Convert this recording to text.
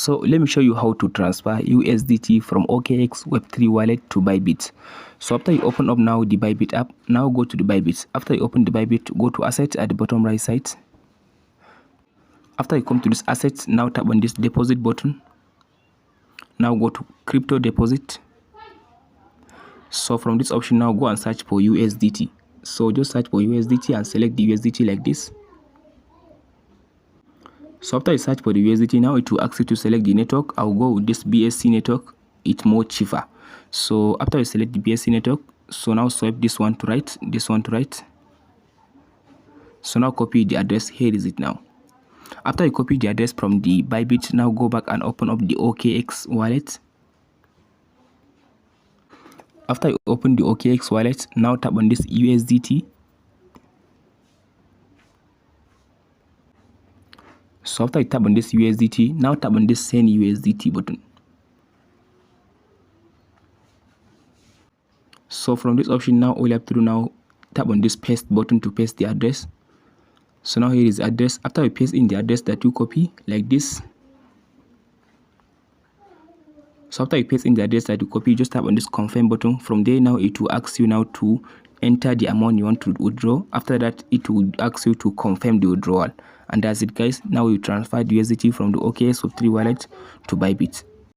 So let me show you how to transfer USDT from OKX Web3 wallet to BYBIT. So after you open up now the BYBIT app, now go to the BYBIT. After you open the BYBIT, go to assets at the bottom right side. After you come to this assets, now tap on this deposit button. Now go to crypto deposit. So from this option now go and search for USDT. So just search for USDT and select the USDT like this. So after you search for the USDT, now it will ask you to select the network. I'll go with this BSC network. It's more cheaper. So after you select the BSC network, so now swipe this one to right, this one to right. So now copy the address. Here is it now. After you copy the address from the BYBIT, now go back and open up the OKX wallet. After you open the OKX wallet, now tap on this USDT. So after you tap on this USDT, now tap on this send USDT button. So from this option now, all you have to do now, tap on this paste button to paste the address. So now here is the address. After you paste in the address that you copy like this. So after you paste in the address that you copy, just tap on this confirm button. From there now it will ask you now to enter the amount you want to withdraw. After that it will ask you to confirm the withdrawal. And that's it guys. Now you transfer the USDT from the OKX Web3 wallet to BYBIT.